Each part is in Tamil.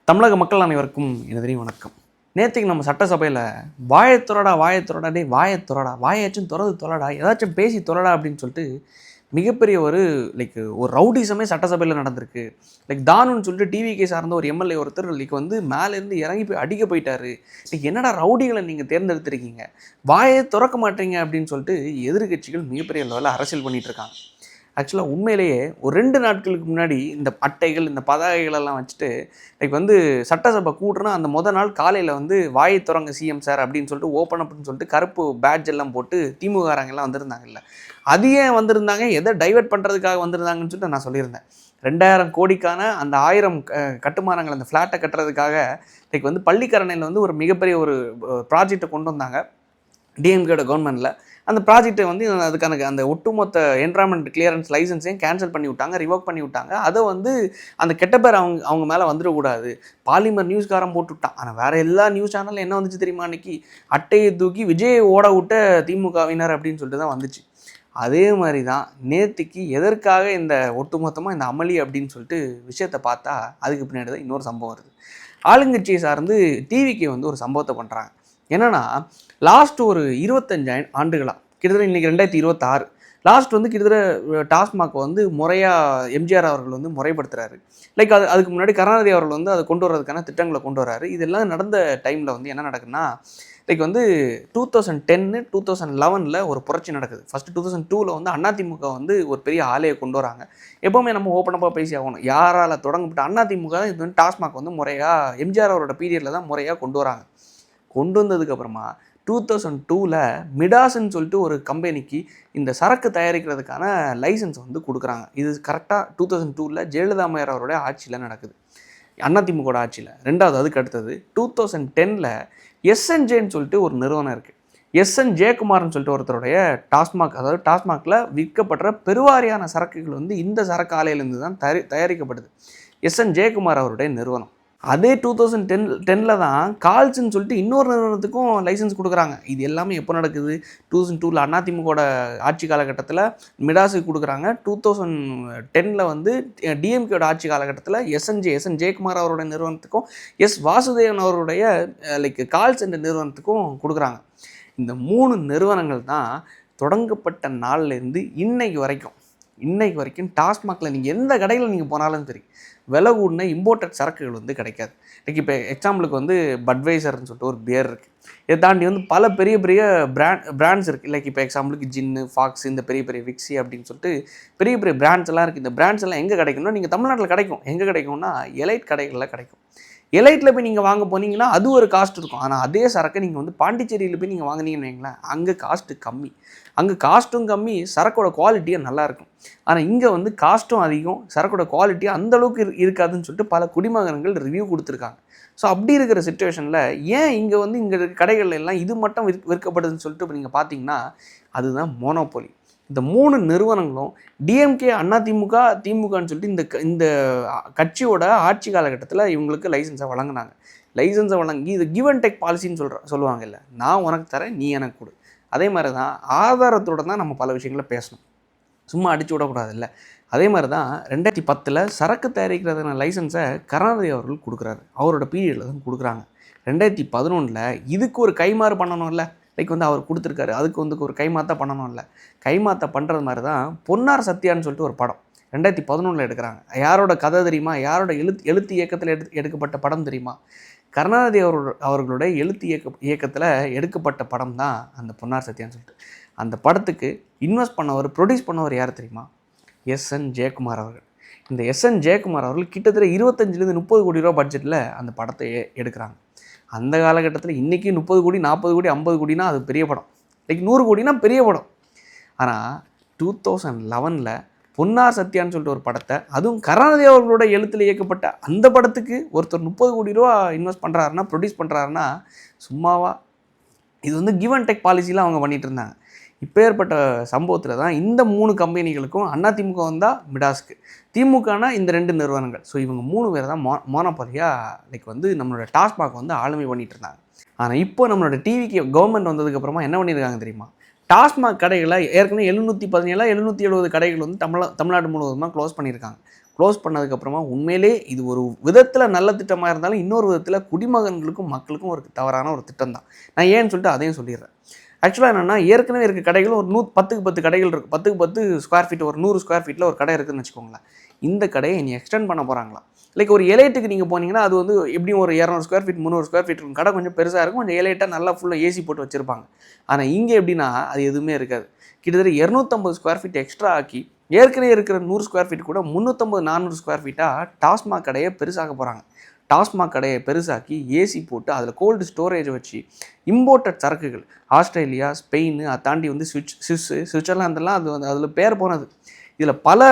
தமிழக மக்கள் அனைவருக்கும் எனது வணக்கம். நேற்றுக்கு நம்ம சட்டசபையில் வாயத்துறடா டே வாயத்துறடா வாயாச்சும் துறது தொலடா ஏதாச்சும் பேசி தொலடா அப்படின்னு சொல்லிட்டு மிகப்பெரிய ஒரு ஒரு ரவுடிசமே சட்டசபையில் நடந்திருக்கு. தானுன்னு சொல்லிட்டு டிவிகே சார்ந்த ஒரு எம்எல்ஏ ஒருத்தர் வந்து மேலேருந்து இறங்கி போய் அடிக்க போயிட்டாரு. என்னடா ரவுடிகளை நீங்கள் தேர்ந்தெடுத்திருக்கீங்க, வாயை திறக்க மாட்டீங்க அப்படின்னு சொல்லிட்டு எதிர்கட்சிகள் மிகப்பெரிய லெவலில் அரசியல் பண்ணிகிட்டு இருக்காங்க. ஆக்சுவலாக உண்மையிலேயே ஒரு 2 நாட்களுக்கு முன்னாடி இந்த அட்டைகள் இந்த பதாகைகள் எல்லாம் வச்சுட்டு வந்து சட்டசபை கூட்டுனா அந்த நாள் காலையில் வந்து வாயை திறங்க சிஎம் சார் அப்படின்னு சொல்லிட்டு ஓப்பன் அப்னு சொல்லிட்டு கருப்பு பேட்ஜ் எல்லாம் போட்டு திமுககாரங்கெல்லாம் வந்திருந்தாங்கல்ல. அது ஏன் வந்திருந்தாங்க, எதை டைவெர்ட் பண்ணுறதுக்காக வந்திருந்தாங்கன்னு சொல்லிட்டு நான் சொல்லியிருந்தேன். 2000 கோடிக்கான அந்த 1000 கட்டுமானங்கள் அந்த ஃப்ளாட்டை கட்டுறதுக்காக வந்து பள்ளிக்கரணையில் வந்து ஒரு மிகப்பெரிய ஒரு ப்ராஜெக்டை கொண்டு வந்தாங்க டிஎம்கேட கவர்மெண்ட்டில். அந்த ப்ராஜெக்டை வந்து அதுக்கான அந்த ஒட்டுமொத்த என்விரான்மெண்ட் கிளியரன்ஸ் லைசன்ஸையும் கேன்சல் பண்ணி விட்டாங்க, ரிவோக் பண்ணி விட்டாங்க. அதை வந்து அந்த கெட்ட பேர் அவங்க மேலே வந்துடக்கூடாது பாலிமர் நியூஸ்காரன் போட்டுவிட்டான். ஆனால் வேறு எல்லா நியூஸ் சேனலில் என்ன வந்துச்சு தெரியுமா, அன்றைக்கி அட்டையை தூக்கி விஜயை ஓட விட்ட திமுகவினர் அப்படின்னு சொல்லிட்டு தான் வந்துச்சு. அதே மாதிரி தான் நேற்றுக்கு எதற்காக இந்த ஒட்டுமொத்தமாக இந்த அமளி அப்படின்னு சொல்லிட்டு விஷயத்தை பார்த்தா அதுக்கு பின்னாடி தான் இன்னொரு சம்பவம் வருது. ஆளுங்கட்சியை சார்ந்து டிவிக்கு வந்து ஒரு சம்பவத்தை பண்ணுறாங்க. என்னென்னா, லாஸ்ட் ஒரு 25 ஆண்டுகளாக கிட்டத்தட்ட இன்றைக்கி 2026 லாஸ்ட் வந்து கிட்டத்தட்ட டாஸ்மாக் வந்து முறையாக எம்ஜிஆர் அவர்கள் வந்து முறைப்படுத்துகிறாரு. அதுக்கு முன்னாடி கருணாநிதி அவர்கள் வந்து அதை கொண்டு வர்றதுக்கான திட்டங்களை கொண்டு வர்றாரு. இதெல்லாம் நடந்த டைமில் வந்து என்ன நடக்குதுன்னா, வந்து 2010 2011 ஒரு புரட்சி நடக்குது. ஃபஸ்ட்டு 2002 வந்து அதிமுக வந்து ஒரு பெரிய ஆலையை கொண்டு வராங்க. எப்போவுமே நம்ம ஓப்பனப்பாக பேசி ஆகணும், யாரால் தொடங்கப்பட்ட அதிமுக தான் இது வந்து டாஸ்மாக் வந்து முறையாக எம்ஜிஆர் அவரோட பீரியடில் தான் முறையாக கொண்டு வராங்க. கொண்டு வந்ததுக்கப்புறமா 2002 மிடாஸ்ன்னு சொல்லிட்டு ஒரு கம்பெனிக்கு இந்த சரக்கு தயாரிக்கிறதுக்கான லைசன்ஸ் வந்து கொடுக்குறாங்க. இது கரெக்டாக 2002 ஜெயலலிதா அம்மையார் அவருடைய ஆட்சியில் நடக்குது, அதிமுக ஆட்சியில். ரெண்டாவது அதுக்கு அடுத்தது 2010 எஸ்என்ஜேன்னு சொல்லிட்டு ஒரு நிறுவனம் இருக்குது. எஸ்என் ஜெயக்குமார்னு சொல்லிட்டு ஒருத்தருடைய டாஸ்மாக், அதாவது டாஸ்மாகில் விற்கப்படுற பெருவாரியான சரக்குகள் வந்து இந்த சரக்கு ஆலையிலேருந்து தான் தயாரிக்கப்படுது. எஸ்என் ஜெயக்குமார் அவருடைய நிறுவனம். அதே 2010 தான் கால்ஸ்ன்னு சொல்லிட்டு இன்னொரு நிறுவனத்துக்கும் லைசன்ஸ் கொடுக்குறாங்க. இது எல்லாமே எப்போ நடக்குது, 2002 அதிமுக ஆட்சி காலகட்டத்தில் மிடாஸுக்கு கொடுக்குறாங்க. 2010 வந்து டிஎம்கேட ஆட்சி காலகட்டத்தில் எஸ்என் ஜெயக்குமார் அவருடைய நிறுவனத்துக்கும் வாசுதேவன் அவருடைய கால்ஸ் என்ற நிறுவனத்துக்கும் கொடுக்குறாங்க. இந்த 3 நிறுவனங்கள் தான் தொடங்கப்பட்ட நாள்லேருந்து இன்னைக்கு வரைக்கும் டாஸ்மாகில் நீங்கள் எந்த கடையில் நீங்கள் போனாலும் சரி விலை கூடின இம்போர்ட்டட் சரக்குகள் வந்து கிடைக்காது. இப்போ எக்ஸாம்பிளுக்கு வந்து பட்வைசர்னு சொல்லிட்டு ஒரு பியர் இருக்குது. இதை தாண்டி வந்து பல பெரிய பிராண்ட்ஸ் இருக்குது. இப்போ எக்ஸாம்பிளுக்கு ஜின்னு, ஃபாக்ஸ், இந்த பெரிய விக்ஸி அப்படின்னு சொல்லிட்டு பெரிய பிராண்ட்ஸ் எல்லாம் இருக்குது. இந்த பிராண்ட்ஸ் எல்லாம் எங்கே கிடைக்கும்னா, நீங்கள் தமிழ்நாட்டில் கிடைக்கும். எங்கே கிடைக்கும்னா எலைட் கடைகளில் கிடைக்கும். எலைட்டில் போய் நீங்கள் வாங்க போனீங்கன்னா அது ஒரு காஸ்ட் இருக்கும். ஆனால் அதே சரக்கு நீங்கள் வந்து பாண்டிச்சேரியில் போய் நீங்கள் வாங்கினீங்கன்னு வைங்களேன், அங்கே காஸ்ட்டு கம்மி. அங்கே காஸ்ட்டும் கம்மி, சரக்கோட குவாலிட்டியும் நல்லாயிருக்கும். ஆனால் இங்கே வந்து காஸ்ட்டும் அதிகம், சரக்கோட குவாலிட்டியும் அந்தளவுக்கு இருக்காதுன்னு சொல்லிட்டு பல குடிமகன்கள் ரிவ்யூ கொடுத்துருக்காங்க. ஸோ அப்படி இருக்கிற சுச்சுவேஷனில் ஏன் இங்கே வந்து இங்கே கடைகள் எல்லாம் இது மட்டும் விற்கப்படுதுன்னு சொல்லிட்டு இப்போ நீங்கள் பார்த்தீங்கன்னா அதுதான் மோனோபோலி. இந்த 3 நிறுவனங்களும் டிஎம்கே, அதிமுக, திமுகன்னு சொல்லிட்டு இந்த கட்சியோட ஆட்சி காலகட்டத்தில் இவங்களுக்கு லைசன்ஸை வழங்கினாங்க. லைசன்ஸை வழங்கி இது கிவ் அண்ட் டேக் பாலிசின்னு சொல்லுவாங்க இல்லை, நான் உனக்கு தரேன், நீ எனக்கு கொடு. அதே மாதிரி தான் ஆதாரத்தோடு தான் நம்ம பல விஷயங்களை பேசணும், சும்மா அடிச்சு விடக்கூடாது இல்லை. அதே மாதிரி தான் 2010 சரக்கு தயாரிக்கிறதுக்கான லைசன்ஸை கருணாநிதி அவர்கள் கொடுக்குறாரு, அவரோட பீரியடில் தான் கொடுக்குறாங்க. 2011 இதுக்கு ஒரு கைமாறு பண்ணணும்ல, வந்து அவர் கொடுத்துருக்காரு, அதுக்கு வந்து ஒரு கைமாத்தா பண்ணணும்ல. கைமாத்தா பண்ணுறது மாதிரி தான் பொன்னார் சத்யான்னு சொல்லிட்டு ஒரு படம் 2011 எடுக்கிறாங்க. யாரோட கதை தெரியுமா, யாரோட எழுத்து இயக்கத்தில் எடுக்கப்பட்ட படம் தெரியுமா? கருணாநிதி அவர்களுடைய எழுத்து இயக்கத்தில் எடுக்கப்பட்ட படம் தான் அந்த பொன்னார் சத்யான்னு சொல்லிட்டு. அந்த படத்துக்கு ப்ரொடியூஸ் பண்ணவர் யார் தெரியுமா? எஸ்என் ஜெயக்குமார் அவர்கள். இந்த எஸ்என் ஜெயக்குமார் அவர்கள் கிட்டத்தட்ட 25-30 கோடி ரூபா பட்ஜெட்டில் அந்த படத்தை எடுக்கிறாங்க. அந்த காலகட்டத்தில் இன்றைக்கி 30 கோடி 40 கோடி 50 கோடினா அது பெரிய படம், 100 கோடினா பெரிய படம். ஆனால் 2011 பொன்னார் சத்யான்னு சொல்லிட்டு ஒரு படத்தை, அதுவும் கருணாநிதி அவர்களோட எழுத்தில் இயக்கப்பட்ட அந்த படத்துக்கு ஒருத்தர் 30 கோடி ரூபா இன்வெஸ்ட் பண்ணுறாருன்னா, ப்ரொடியூஸ் பண்ணுறாருன்னா சும்மாவா? இது வந்து கிவ் அண்ட் டேக் பாலிசியில் அவங்க பண்ணிகிட்டு இருந்தாங்க. இப்போ ஏற்பட்ட சம்பவத்தில் தான் இந்த 3 கம்பெனிகளுக்கும் அதிமுக வந்தால் மிடாஸ்க்கு, திமுகனா இந்த 2 நிறுவனங்கள். ஸோ இவங்க 3 பேர் தான் மோனோபாலியாக வந்து நம்மளோட டாஸ்மாக் வந்து ஆளுமை பண்ணிகிட்டு இருந்தாங்க. ஆனால் இப்போ நம்மளோட டிவிக்கு கவர்மெண்ட் வந்ததுக்கப்புறமா என்ன பண்ணியிருக்காங்க தெரியுமா? டாஸ்மாக் கடைகளை ஏற்கனவே 717 770 கடைகள் வந்து தமிழ்நாடு முழுவதுமாக க்ளோஸ் பண்ணியிருக்காங்க. க்ளோஸ் பண்ணதுக்கப்புறமா உண்மையிலே இது ஒரு விதத்தில் நல்ல திட்டமாக இருந்தாலும் இன்னொரு விதத்தில் குடிமகன்களுக்கும் மக்களுக்கும் ஒரு தவறான ஒரு திட்டம் தான். நான் ஏன்னு சொல்லிட்டு அதையும் சொல்லிடுறேன். ஆக்சுவலாக என்னென்னா, ஏற்கனவே இருக்க கடைகள் ஒரு 10க்கு 10 கடைகள் இருக்குது. 10க்கு 10 ஸ்கொயர் ஃபீட், ஒரு 100 ஸ்கொயர் ஃபீட்டில் ஒரு கடை இருக்குதுன்னு வச்சுக்கோங்களேன். இந்த கடையை இனி எக்ஸ்டெண்ட் பண்ண போகிறாங்களா? லைக் ஒரு எலைட்டுக்கு நீங்கள் போனீங்கன்னா அது வந்து எப்படியும் ஒரு 200 ஸ்கொயர் ஃபீட் 300 ஸ்கொயர் ஃபீட் இருக்கும். கடை கொஞ்சம் பெருசாக இருக்கும், கொஞ்சம் எலைட்டாக நல்லா ஃபுல்லாக ஏசி போட்டு வச்சுருப்பாங்க. ஆனால் இங்கே எப்படின்னா அது எதுவுமே இருக்காது. கிட்டத்தட்ட 250 ஸ்கொயர் ஃபீட் எக்ஸ்ட்ரா ஆக்கி ஏற்கனவே இருக்கிற 100 ஸ்கொயர் ஃபீட் கூட 350 400 ஸ்கொயர் ஃபீட்டாக டாஸ்மாக் கடையை பெருசாக போகிறாங்க. டாஸ்மாக் கடையை பெருசாக்கி ஏசி போட்டு அதில் கோல்டு ஸ்டோரேஜ் வச்சு இம்போர்ட்டட் சரக்குகள் ஆஸ்திரேலியா, ஸ்பெயின், அதை தாண்டி வந்து சுவிட்சர்லாந்தெல்லாம் அது வந்து அதில் பேர் போனது. இதில் பல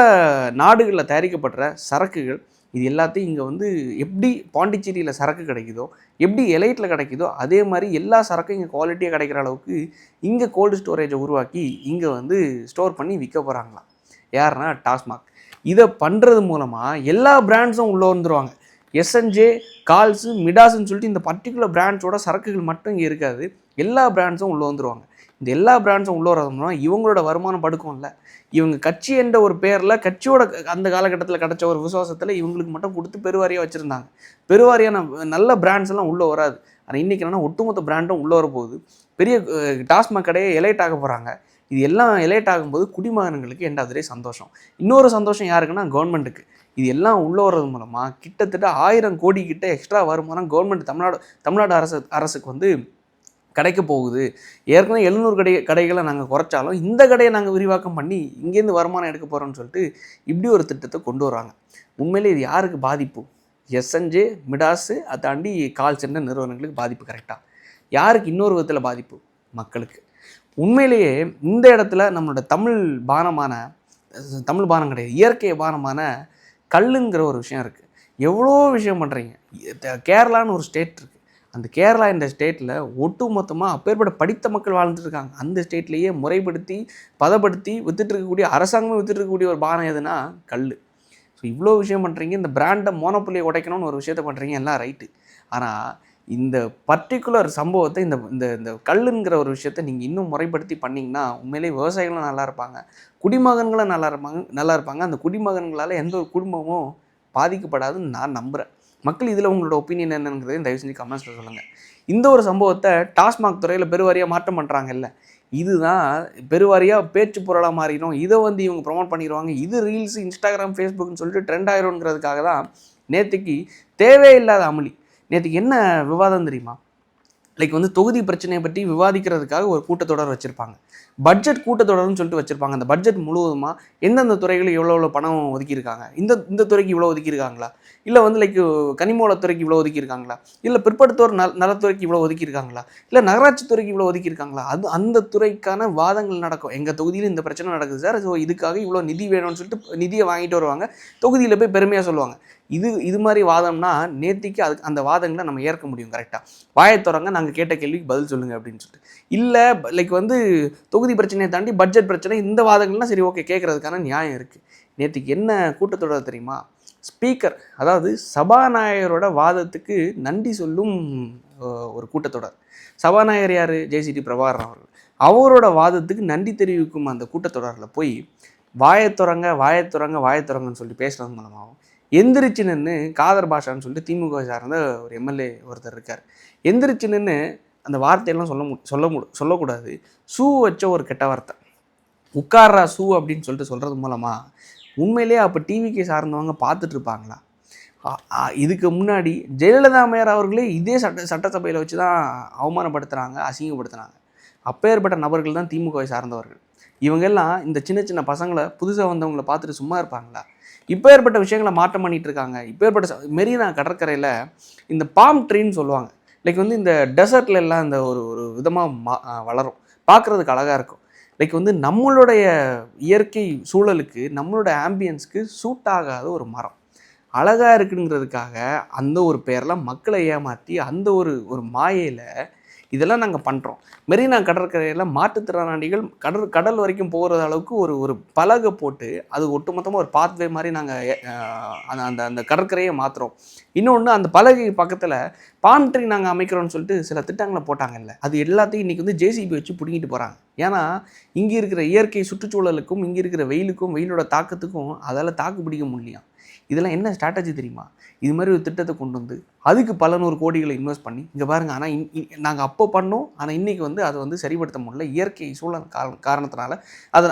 நாடுகளில் தயாரிக்கப்படுற சரக்குகள் இது எல்லாத்தையும் இங்கே வந்து எப்படி பாண்டிச்சேரியில் சரக்கு கிடைக்குதோ, எப்படி எலைட்டில் கிடைக்குதோ, அதே மாதிரி எல்லா சரக்கும் இங்கே குவாலிட்டியாக கிடைக்கிற அளவுக்கு இங்கே கோல்டு ஸ்டோரேஜை உருவாக்கி இங்கே வந்து ஸ்டோர் பண்ணி விற்க போகிறாங்களாம். யாருன்னா டாஸ்மாக். இதை பண்ணுறது மூலமாக எல்லா பிராண்ட்ஸும் உள்ளே வந்துடுவாங்க. எஸ்என்ஜே, கால்ஸு, மிடாஸ்ன்னு சொல்லிட்டு இந்த பர்டிகுலர் பிராண்ட்ஸோட சரக்குகள் மட்டும் இங்கே இருக்காது. எல்லா பிராண்ட்ஸும் உள்ளே வந்துடுவாங்க. இந்த எல்லா பிராண்ட்ஸும் உள்ளே வரதுனா இவங்களோட வருமானம் படுக்கும் இல்லை, இவங்க கட்சி என்ற ஒரு பேரில் கட்சியோட அந்த காலகட்டத்தில் கிடச்ச ஒரு விசுவாசத்தில் இவங்களுக்கு மட்டும் கொடுத்து பெருவாரியாக வச்சுருந்தாங்க. பெருவாரியான நல்ல பிராண்ட்ஸ் எல்லாம் உள்ளே வராது. ஆனால் இன்றைக்கி என்னென்னா ஒட்டுமொத்த பிராண்டும் உள்ளே வரப்போகுது. பெரிய டாஸ்மாக் கடையை எலைட் ஆக போகிறாங்க. இது எல்லாம் எலைட் ஆகும்போது குடிமகன்களுக்கு எண்டாவதுலே சந்தோஷம். இன்னொரு சந்தோஷம் யாருக்குன்னா கவர்மெண்ட்டுக்கு. இது எல்லாம் உள்ளே வர்றது மூலமாக கிட்டத்தட்ட 1000 கோடி கிட்ட எக்ஸ்ட்ரா வருமானம் கவர்மெண்ட் தமிழ்நாடு அரசுக்கு வந்து கிடைக்க போகுது. ஏற்கனவே 700 கடைகளை நாங்கள் குறைச்சாலும் இந்த கடையை நாங்கள் விரிவாக்கம் பண்ணி இங்கேருந்து வருமானம் எடுக்க போகிறோம்னு சொல்லிட்டு இப்படி ஒரு திட்டத்தை கொண்டு வராங்க. உண்மையிலே இது யாருக்கு பாதிப்பு? எஸ்என்ஜே, மிடாஸு, அதை தாண்டி கால் சென்டர் நிறுவனங்களுக்கு பாதிப்பு. கரெக்டாக யாருக்கு இன்னொரு விதத்தில் பாதிப்பு? மக்களுக்கு. உண்மையிலேயே இந்த இடத்துல நம்மளோட தமிழ் பானம் கிடையாது, இயற்கை பானமான கல்லுங்கிற ஒரு விஷயம் இருக்குது. எவ்வளோ விஷயம் பண்ணுறீங்க. கேரளான்னு ஒரு ஸ்டேட் இருக்குது. அந்த கேரளா என்ற ஸ்டேட்டில் ஒட்டு மொத்தமாக அப்பேற்பட்ட படித்த மக்கள் வாழ்ந்துட்டுருக்காங்க. அந்த ஸ்டேட்லேயே முறைப்படுத்தி பதப்படுத்தி விற்றுட்டு அரசாங்கமே விற்றுட்டு ஒரு பானம் எதுனா கல். ஸோ இவ்வளோ விஷயம் பண்ணுறீங்க. இந்த பிராண்டை மோனோபொலியை உடைக்கணும்னு ஒரு விஷயத்த பண்ணுறீங்க, எல்லாம் ரைட்டு. ஆனால் இந்த பர்டிகுலர் சம்பவத்தை இந்த இந்த கல்லுங்கிற ஒரு விஷயத்தை நீங்கள் இன்னும் முறைப்படுத்தி பண்ணிங்கன்னா உண்மையிலே விவசாயிகளும் நல்லா இருப்பாங்க, குடிமகன்களும் நல்லா இருப்பாங்க. அந்த குடிமகன்களால் எந்த ஒரு குடும்பமும் பாதிக்கப்படாதுன்னு நான் நம்புகிறேன். மக்கள் இதில் உங்களோட ஒப்பீனியன் என்னங்கிறதையும் தயவு செஞ்சு கமெண்ட்ஸில் சொல்லுங்கள். இந்த ஒரு சம்பவத்தை டாஸ்மாக் துறையில் பெருவாரியாக மாற்றம் பண்ணுறாங்கல்ல, இதுதான் பெருவாரியாக பேச்சு பொருளாக மாறிடும். இதை வந்து இவங்க ப்ரொமோட் பண்ணிடுவாங்க. இது ரீல்ஸு, இன்ஸ்டாகிராம், ஃபேஸ்புக்னு சொல்லிட்டு ட்ரெண்ட் ஆயிரும்ங்கிறதுக்காக தான் நேற்றுக்கு தேவையில்லாத அமளி. நேற்றுக்கு என்ன விவாதம் தெரியுமா? லைக் வந்து தொகுதி பிரச்சனையை பற்றி விவாதிக்கிறதுக்காக ஒரு கூட்டத்தொடர் வச்சுருப்பாங்க. பட்ஜெட் கூட்டத்தொடர்னு சொல்லிட்டு வச்சுருப்பாங்க. அந்த பட்ஜெட் முழுவதுமாக எந்தெந்த துறைகளுக்கு எவ்வளோ பணம் ஒதுக்கியிருக்காங்க, இந்த துறைக்கு இவ்வளோ ஒதுக்கியிருக்காங்களா, இல்லை வந்து லைக் கனிமூலத்துறைக்கு இவ்வளோ ஒதுக்கியிருக்காங்களா, இல்லை பிற்படுத்தோர் நலத்துறைக்கு இவ்வளோ ஒதுக்கியிருக்காங்களா, இல்லை நகராட்சி துறைக்கு இவ்வளோ ஒதுக்கியிருக்காங்களா, அந்த துறைக்கான வாதங்கள் நடக்கும். எங்கள் தொகுதியில் இந்த பிரச்சனை நடக்குது சார், ஸோ இதுக்காக இவ்வளோ நிதி வேணும்னு சொல்லிட்டு நிதியை வாங்கிட்டு வருவாங்க. தொகுதியில் போய் பெருமையாக சொல்லுவாங்க. இது மாதிரி வாதம்னா நேத்திக்கு அந்த வாதங்களை நம்ம ஏற்க முடியும். கரெக்டாக வாயை திறங்க, நாங்கள் கேட்ட கேள்விக்கு பதில் சொல்லுங்கள் அப்படின்னு சொல்லிட்டு. இல்லை லைக் வந்து தொகுதி பிரச்சனையை தாண்டி பட்ஜெட் பிரச்சனை, இந்த வாதங்கள்லாம் சரி ஓகே கேட்குறதுக்கான நியாயம் இருக்குது. நேற்றுக்கு என்ன கூட்டத்தொடர் தெரியுமா? ஸ்பீக்கர், அதாவது சபாநாயகரோட வாதத்துக்கு நன்றி சொல்லும் ஒரு கூட்டத்தொடர். சபாநாயகர் யார்? ஜேசிடி பிரபாகரன் அவர்கள். அவரோட வாதத்துக்கு நன்றி தெரிவிக்கும் அந்த கூட்டத்தொடரில் போய் வாயத்துறங்கன்னு சொல்லி பேசுகிறது மூலமாகவும் எந்திரிச்சு நின்று காதர் பாஷான்னு சொல்லிட்டு திமுக சார்ந்த ஒரு எம்எல்ஏ ஒருத்தர் இருக்கார். எந்திரிச்சு நின்று அந்த வார்த்தையெல்லாம் சொல்லக்கூடாது. ஷூ வச்ச ஒரு கெட்ட வார்த்தை, உட்கார்றா ஷூ அப்படின்னு சொல்லிட்டு சொல்கிறது மூலமாக உண்மையிலே அப்போ டிவிக்கு சார்ந்தவங்க பார்த்துட்ருப்பாங்களா? இதுக்கு முன்னாடி ஜெயலலிதா அம்மையார் அவர்களே இதே சட்டசபையில் வச்சு தான் அவமானப்படுத்துகிறாங்க, அசிங்கப்படுத்துகிறாங்க. அப்பேற்பட்ட நபர்கள் தான் திமுகவை சார்ந்தவர்கள். இவங்கெல்லாம் இந்த சின்ன சின்ன பசங்களை, புதுசாக வந்தவங்களை பார்த்துட்டு சும்மா இருப்பாங்களா? இப்போ ஏற்பட்ட விஷயங்களை மாற்றம் பண்ணிகிட்டு இருக்காங்க. இப்போ ஏற்பட்ட மெரினா கடற்கரையில் இந்த பாம் ட்ரீன்னு சொல்லுவாங்க. லைக் வந்து இந்த டெசர்ட்ல எல்லாம் இந்த ஒரு விதமாக வளரும், பார்க்குறதுக்கு அழகாக இருக்கும். லைக் வந்து நம்மளுடைய இயற்கை சூழலுக்கு, நம்மளோட ஆம்பியன்ஸ்க்கு சூட் ஆகாத ஒரு மரம் அழகாக இருக்குங்கிறதுக்காக அந்த ஒரு பேரில் மக்களை ஏமாற்றி அந்த ஒரு மாயையில் இதெல்லாம் நாங்கள் பண்ணுறோம். மெரினா கடற்கரையில் மாற்றுத்திறனாளிகள் கடல் வரைக்கும் போகிற அளவுக்கு ஒரு பலகை போட்டு அது ஒட்டுமொத்தமாக ஒரு பாத்வே மாதிரி நாங்கள் அந்த கடற்கரையை மாற்றுறோம். இன்னொன்று, அந்த பலகை பக்கத்தில் பாம் ட்ரீ நாங்கள் அமைக்கிறோம்னு சொல்லிட்டு சில திட்டங்களை போட்டாங்கல்ல, அது எல்லாத்தையும் இன்றைக்கி வந்து ஜேசிபி வச்சு பிடிங்கிட்டு போகிறாங்க. ஏன்னா இங்கே இருக்கிற இயற்கை சுற்றுச்சூழலுக்கும் இங்கே இருக்கிற வெயிலுக்கும் வெயிலோட தாக்கத்துக்கும் அதால் தாக்கு பிடிக்க முடியலையா. இதெல்லாம் என்ன ஸ்ட்ராட்டஜி தெரியுமா? இது மாதிரி ஒரு திட்டத்தை கொண்டு வந்து அதுக்கு பல 100 கோடிகளை இன்வெஸ்ட் பண்ணி இங்கே பாருங்கள். ஆனால் நாங்கள் அப்போ பண்ணோம், ஆனால் இன்றைக்கி வந்து அதை வந்து சரிப்படுத்த முடியல, இயற்கை சூழல் காரணத்தினால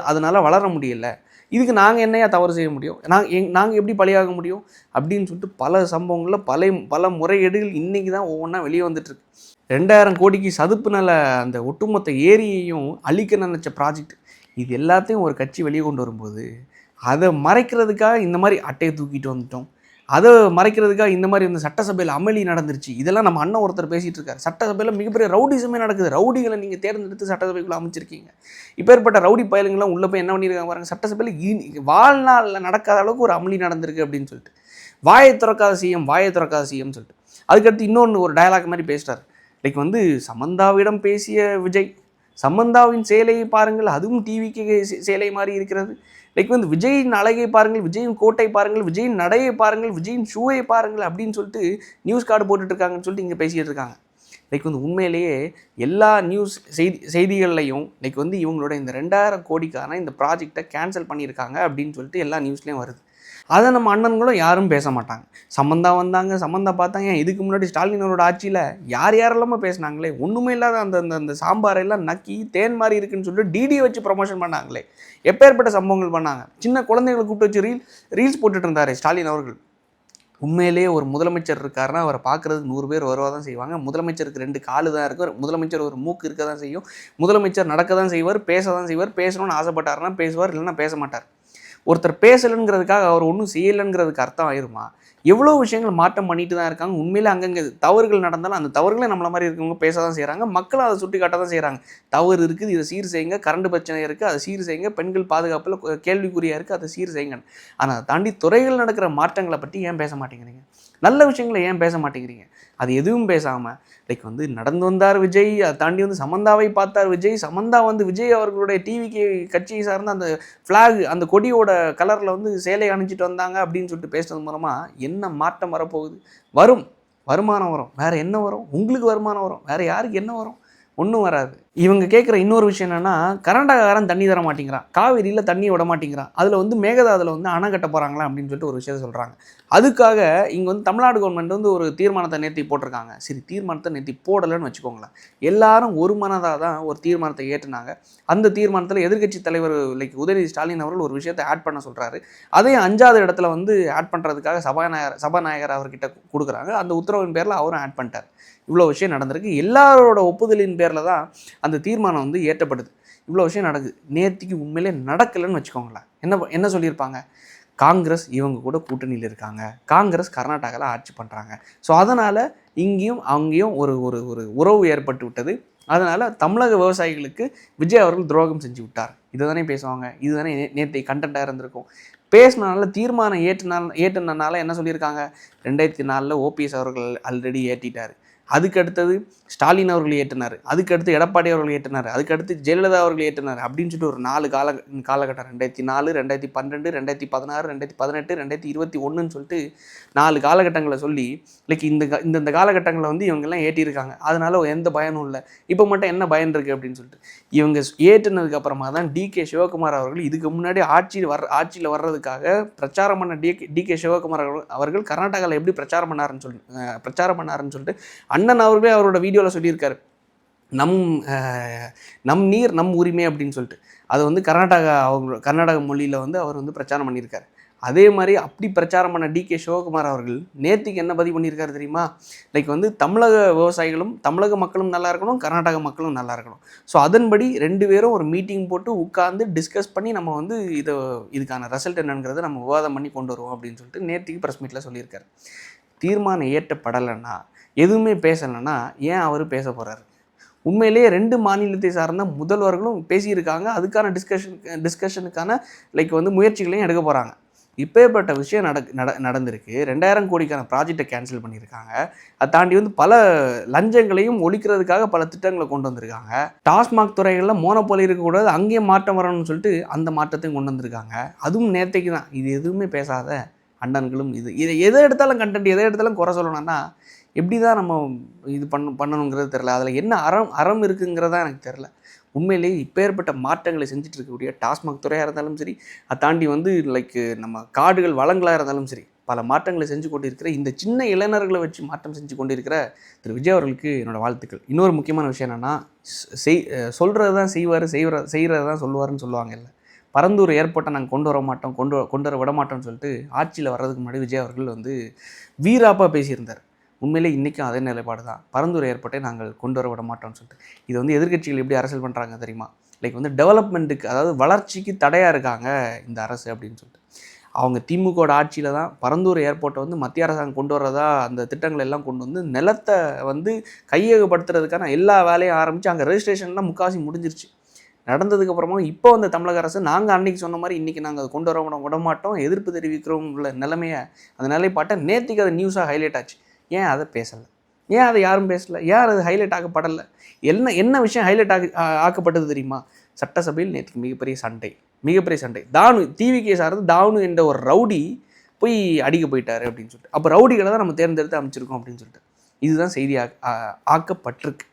அதனால் வளர முடியலை. இதுக்கு நாங்கள் என்னையா தவறு செய்ய முடியும், நாங்கள் எப்படி பழியாக முடியும் அப்படின்னு சொல்லிட்டு பல சம்பவங்களில் பல முறைகேடுகள் இன்றைக்கி தான் ஒவ்வொன்றா வெளியே வந்துட்டுருக்கு. 2000 கோடிக்கு சதுப்பு நில அந்த ஒட்டுமொத்த ஏரியையும் அழிக்க நினச்ச ப்ராஜெக்ட், இது எல்லாத்தையும் ஒரு கட்சி வெளியே கொண்டு வரும்போது அதை மறைக்கிறதுக்காக இந்த மாதிரி அட்டையை தூக்கிட்டு வந்துட்டோம், அதை மறைக்கிறதுக்காக இந்த மாதிரி இந்த சட்டசபையில் அமளி நடந்துருச்சு. இதெல்லாம் நம்ம அண்ணன் ஒருத்தர் பேசிகிட்டு இருக்காரு. சட்டசபையில் மிகப்பெரிய ரவுடிசமே நடக்குது. ரவுடிகளை நீங்கள் தேர்ந்தெடுத்து சட்டசபைக்குள்ளே அமைச்சிருக்கீங்க. இப்பேற்பட்ட ரவுடி பயலுங்களாம் உள்ளே போய் என்ன பண்ணியிருக்காங்க பாருங்கள். சட்டசபையில் வாழ்நாளில் நடக்காத அளவுக்கு ஒரு அமளி நடந்திருக்கு அப்படின்னு சொல்லிட்டு வாயை திறக்காத சிஎம் சொல்லிட்டு அதுக்கடுத்து இன்னொன்று ஒரு டயலாக் மாதிரி பேசுகிறார். லைக் வந்து சமந்தாவிடம் பேசிய விஜய், சமந்தாவின் சேலையை பாருங்கள், அதுவும் டிவிக்கு சேலை மாதிரி இருக்கிறது. லைக் வந்து விஜயின் அழகை பாருங்கள், விஜயின் கோட்டை பாருங்கள், விஜயின் நடையை பாருங்கள், விஜயின் ஷூவை பாருங்கள் அப்படின்னு சொல்லிட்டு நியூஸ் கார்டு போட்டுட்ருக்காங்கன்னு சொல்லிட்டு இங்கே பேசிகிட்டு இருக்காங்க. லைக் வந்து உண்மையிலேயே எல்லா நியூஸ் செய்திகள்லையும் லைக் வந்து இவங்களோட இந்த 2000 கோடிக்கான இந்த ப்ராஜெக்டை கேன்சல் பண்ணியிருக்காங்க அப்படின்னு சொல்லிட்டு எல்லா நியூஸ்லேயும் வருது. அதை நம்ம அண்ணன்களும் யாரும் பேச மாட்டாங்க. சம்மந்தா வந்தாங்க, சம்மந்தா பார்த்தாங்க. இதுக்கு முன்னாடி ஸ்டாலினோட ஆட்சியில் யாரெல்லாமோ பேசினாங்களே, ஒன்றுமே இல்லாத அந்த சாம்பாரெல்லாம் நக்கி தேன் மாதிரி இருக்குன்னு சொல்லிட்டு டிடியை வச்சு ப்ரொமோஷன் பண்ணாங்களே, எப்பேற்பட்ட சம்பவங்கள் பண்ணாங்க. சின்ன குழந்தைகளை கூப்பிட்டு வச்சு ரீல்ஸ் போட்டுட்டு இருந்தார் ஸ்டாலின் அவர்கள். உண்மையிலேயே ஒரு முதலமைச்சர் இருக்காருன்னா அவரை பார்க்குறதுக்கு 100 பேர் வருவா தான் செய்வாங்க. முதலமைச்சருக்கு 2 காலு தான் இருக்கும், முதலமைச்சர் ஒரு மூக்கு இருக்க தான் செய்யும், முதலமைச்சர் நடக்க தான் செய்வார், பேச தான் செய்வார். பேசணும்னு ஆசைப்பட்டாருன்னா பேசுவார், இல்லைன்னா பேச மாட்டார். ஒருத்தர் பேசலைங்கிறதுக்காக அவர் ஒன்றும் செய்யலைங்கிறதுக்கு அர்த்தம் ஆயிருமா? எவ்வளோ விஷயங்கள் மாற்றம் பண்ணிட்டு தான் இருக்காங்க. உண்மையிலே அங்கங்கே தவறுகள் நடந்தாலும் அந்த தவறுகளை நம்மள மாதிரி இருக்கவங்க பேச தான் செய்கிறாங்க. மக்களும் அதை சுட்டி காட்ட தான் செய்கிறாங்க. தவறு இருக்குது, இதை சீர் செய்யுங்க, கரண்ட் பிரச்சனை இருக்குது, அதை சீர் செய்யுங்க, பெண்கள் பாதுகாப்பில் கேள்விக்குறியாக இருக்குது, அதை சீர் செய்யுங்க. ஆனால் அதை தாண்டி துறைகள் நடக்கிற மாற்றங்களை பற்றி ஏன் பேச மாட்டேங்கிறீங்க? நல்ல விஷயங்களை ஏன் பேச மாட்டேங்கிறீங்க? அது எதுவும் பேசாமல் லைக் வந்து நடந்து வந்தார் விஜய், அதை தாண்டி வந்து சமந்தாவை பார்த்தார் விஜய், சமந்தா வந்து விஜய் அவர்களுடைய டிவிக்கு கட்சியை சார்ந்த அந்த ஃப்ளாக் அந்த கொடியோட கலரில் வந்து சேலை அணிஞ்சிட்டு வந்தாங்க அப்படின்னு சொல்லிட்டு பேசுறது மூலமாக என்ன மாற்றம் வரப்போகுது? வருமானம் வரும், வேறு என்ன வரும்? உங்களுக்கு வருமானம் வரும், வேறு யாருக்கு என்ன வரும்? ஒன்றும் வராது. இவங்க கேட்குற இன்னொரு விஷயம் என்னென்னா, கர்நாடகாரன் தண்ணி தர மாட்டேங்கிறான், காவிரியில் தண்ணி விட மாட்டேங்கிறான், அதில் வந்து மேகதாதுல வந்து அணை கட்ட போகிறாங்களா அப்படின்னு சொல்லிட்டு ஒரு விஷயத்தை சொல்கிறாங்க. அதுக்காக இங்கே வந்து தமிழ்நாடு கவர்மெண்ட் வந்து ஒரு தீர்மானத்தை நேர்த்தி போட்டிருக்காங்க. சரி, தீர்மானத்தை நேர்த்தி போடலைன்னு வச்சுக்கோங்களேன். எல்லாரும் ஒரு மனதாக தான் ஒரு தீர்மானத்தை ஏற்றுனாங்க. அந்த தீர்மானத்தில் எதிர்க்கட்சி தலைவர் லைக் உதயநிதி ஸ்டாலின் அவர்கள் ஒரு விஷயத்தை ஆட் பண்ண சொல்கிறாரு. அதையும் 5வது இடத்துல வந்து ஆட் பண்ணுறதுக்காக சபாநாயகர் அவர்கிட்ட கொடுக்குறாங்க. அந்த உத்தரவின் பேரில் அவரும் ஆட் பண்ணிட்டார். இவ்வளோ விஷயம் நடந்திருக்கு. எல்லாரோட ஒப்புதலின் பேரில் தான் அந்த தீர்மானம் வந்து ஏற்றப்படுது. இவ்வளோ விஷயம் நடக்குது. நேர்த்திக்கு உண்மையிலே நடக்கலைன்னு வச்சுக்கோங்களேன். என்ன சொல்லியிருப்பாங்க? காங்கிரஸ் இவங்க கூட கூட்டணியில் இருக்காங்க, காங்கிரஸ் கர்நாடகாவில் ஆட்சி பண்ணுறாங்க, ஸோ அதனால் இங்கேயும் அங்கேயும் ஒரு ஒரு ஒரு உறவு ஏற்பட்டு விட்டது. அதனால் தமிழக விவசாயிகளுக்கு விஜய் அவர்கள் துரோகம் செஞ்சு விட்டார். இதை தானே பேசுவாங்க. இதுதானே நேற்று கண்டென்ட்டாக இருந்திருக்கும். பேசினால தீர்மானம் ஏற்றுனனால என்ன சொல்லியிருக்காங்க? 2004 ஓபிஎஸ் அவர்கள் ஆல்ரெடி ஏற்றிட்டார். அதுக்கு அடுத்தது ஸ்டாலின் அவர்கள் ஏற்றினார், அதுக்கடுத்து எடப்பாடி அவர்கள் ஏற்றினார், அதுக்கடுத்து ஜெயலலிதா அவர்கள் ஏற்றினார் அப்படின்னு சொல்லிட்டு ஒரு 4 காலகட்டம் 2004, 2012, 2016, 2018, 2021ன்னு சொல்லிட்டு 4 காலகட்டங்களை சொல்லி லைக் இந்த காலகட்டங்களை வந்து இவங்கெல்லாம் ஏற்றிருக்காங்க. அதனால எந்த பயனும் இல்லை. இப்போ மட்டும் என்ன பயன் இருக்குது அப்படின்னு சொல்லிட்டு இவங்க ஏற்றினதுக்கு அப்புறமா தான் டிகே சிவகுமார் அவர்கள் இதுக்கு முன்னாடி ஆட்சியில் வர்றதுக்காக பிரச்சாரம் பண்ண டிகே சிவகுமார் அவர்கள் கர்நாடகாவில் எப்படி பிரச்சாரம் பண்ணாருன்னு சொல்லிட்டு அண்ணன் அவர்களே அவரோட வீடியோவில் சொல்லியிருக்காரு. நம் நீர் நம் உரிமை அப்படின்னு சொல்லிட்டு அதை வந்து கர்நாடக மொழியில் வந்து அவர் வந்து பிரச்சாரம் பண்ணியிருக்காரு. அதே மாதிரி அப்படி பிரச்சாரம் பண்ண டிகே சிவகுமார் அவர்கள் நேற்றுக்கு என்ன பதிவு பண்ணியிருக்காரு தெரியுமா? லைக் வந்து தமிழக விவசாயிகளும் தமிழக மக்களும் நல்லா இருக்கணும், கர்நாடக மக்களும் நல்லா இருக்கணும். ஸோ அதன்படி 2 பேரும் ஒரு மீட்டிங் போட்டு உட்கார்ந்து டிஸ்கஸ் பண்ணி நம்ம வந்து இதுக்கான ரிசல்ட் என்னங்கிறத நம்ம விவாதம் பண்ணி கொண்டு வருவோம் அப்படின்னு சொல்லிட்டு நேற்றுக்கு ப்ரெஸ் மீட்டில் சொல்லியிருக்காரு. தீர்மானம் ஏற்றப்படலைன்னா, எதுவுமே பேசலைன்னா ஏன் அவர் பேச போகிறாரு? உண்மையிலேயே 2 மாநிலத்தை சார்ந்த முதல்வர்களும் பேசியிருக்காங்க. அதுக்கான டிஸ்கஷனுக்கான லைக் வந்து முயற்சிகளையும் எடுக்க போகிறாங்க. இப்பேற்பட்ட விஷயம் நடந்திருக்கு. 2000 கோடிக்கான ப்ராஜெக்டை கேன்சல் பண்ணியிருக்காங்க. அதை தாண்டி வந்து பல லஞ்சங்களையும் ஒழிக்கிறதுக்காக பல திட்டங்களை கொண்டு வந்திருக்காங்க. டாஸ்மாக் துறைகளில் மோனோபோலி இருக்கக்கூடாது, அங்கேயும் மாற்றம் வரணும்னு சொல்லிட்டு அந்த மாற்றத்தையும் கொண்டு வந்திருக்காங்க. அதுவும் நேற்றைக்கு தான். இது எதுவுமே பேசாத அண்ணன்களும் இதை எதை எடுத்தாலும் கண்டென்ட், எதை எடுத்தாலும் குறை சொல்லணும்னா எப்படி தான் நம்ம இது பண்ணணுங்கிறது தெரில. அதில் என்ன அறம் இருக்குங்கிறதா எனக்கு தெரில. உண்மையிலேயே இப்பேற்பட்ட மாற்றங்களை செஞ்சுட்டு இருக்கக்கூடிய டாஸ்மாக் துறையாக இருந்தாலும் சரி, அதை தாண்டி வந்து லைக் நம்ம காடுகள் வளங்களாக இருந்தாலும் சரி, பல மாற்றங்களை செஞ்சு கொண்டிருக்கிற இந்த சின்ன இளைஞர்களை வச்சு மாற்றம் செஞ்சு கொண்டிருக்கிற திரு விஜய் அவர்களுக்கு என்னோடய வாழ்த்துக்கள். இன்னொரு முக்கியமான விஷயம் என்னென்னா, சொல்கிறது தான் செய்வார், செய்கிறது தான் சொல்லுவார்னு சொல்லுவாங்கல்ல. பரந்தூர் ஏர்போர்ட்டை நாங்கள் கொண்டு வர மாட்டோம், கொண்டு வர விட மாட்டோம்னு சொல்லிட்டு ஆட்சியில் வர்றதுக்கு முன்னாடி விஜய் அவர்கள் வந்து வீராப்பாக பேசியிருந்தார். உண்மையிலே இன்றைக்கும் அதே நிலைப்பாடு தான். பரந்தூர் ஏர்போர்ட்டை நாங்கள் கொண்டு வர விட மாட்டோம்னு சொல்லிட்டு. இது வந்து எதிர்க்கட்சிகள் எப்படி அரசியல் பண்ணுறாங்க தெரியுமா? லைக் வந்து டெவலப்மெண்ட்டுக்கு, அதாவது வளர்ச்சிக்கு தடையாக இருக்காங்க இந்த அரசு அப்படின்னு சொல்லிட்டு. அவங்க திமுகவோட ஆட்சியில் தான் பரந்தூர் ஏர்போர்ட்டை வந்து மத்திய அரசாங்கம் கொண்டு வர்றதா அந்த திட்டங்கள் எல்லாம் கொண்டு வந்து நிலத்தை வந்து கையகப்படுத்துறதுக்கான எல்லா வேலையும் ஆரம்பித்து அங்கே ரெஜிஸ்ட்ரேஷன்லாம் முக்கால்வாசி முடிஞ்சிருச்சு. நடந்ததுக்கப்புறமா இப்போ வந்து தமிழக அரசு நாங்கள் அன்றைக்கி சொன்ன மாதிரி இன்றைக்கி நாங்கள் அதை கொண்டு வர விட மாட்டோம், எதிர்ப்பு தெரிவிக்கிறோம் உள்ள நிலைமையை, அந்த நிலைப்பாட்டை நேற்றுக்கு அது நியூஸாக ஹைலைட் ஆச்சு. ஏன் அதை பேசலை? ஏன் அதை யாரும் பேசலை? யார் அது ஹைலைட் ஆக்கப்படலை? என்ன விஷயம் ஹைலைட் ஆக்கப்பட்டது தெரியுமா? சட்டசபையில் நேற்றுக்கு மிகப்பெரிய சண்டை. தானு டிவிகே சார்ந்து தானு என்ற ஒரு ரவுடி போய் அடிக்க போயிட்டாரு அப்படின்னு சொல்லிட்டு. அப்போ ரவுடிகளை தான் நம்ம தேர்ந்தெடுத்து அமைச்சிருக்கோம் அப்படின்னு சொல்லிட்டு. இதுதான் செய்தி ஆக்கப்பட்டிருக்கு.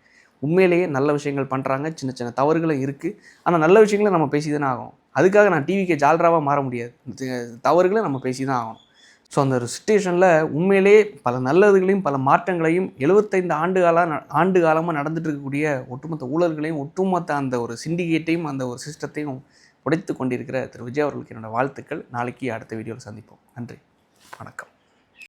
உண்மையிலேயே நல்ல விஷயங்கள் பண்ணுறாங்க, சின்ன சின்ன தவறுகளும் இருக்குது. ஆனால் நல்ல விஷயங்களை நம்ம பேசி தானே ஆகணும். அதுக்காக நான் டிவிக்கே ஜால்ராவாக மாற முடியாது. தவறுகளை நம்ம பேசி தான் ஆகணும். ஸோ அந்த ஒரு சிச்சுவேஷனில் உண்மையிலே பல நல்லதுகளையும் பல மாற்றங்களையும் 75 ஆண்டு காலமாக நடந்துட்டு இருக்கக்கூடிய ஒட்டுமொத்த ஊழல்களையும் ஒட்டுமொத்த அந்த ஒரு சிண்டிகேட்டையும் அந்த ஒரு சிஸ்டத்தையும் உடைத்து கொண்டிருக்கிற திரு விஜய் அவர்களுக்கு என்னோடய வாழ்த்துக்கள். நாளைக்கு அடுத்த வீடியோவில் சந்திப்போம். நன்றி, வணக்கம்.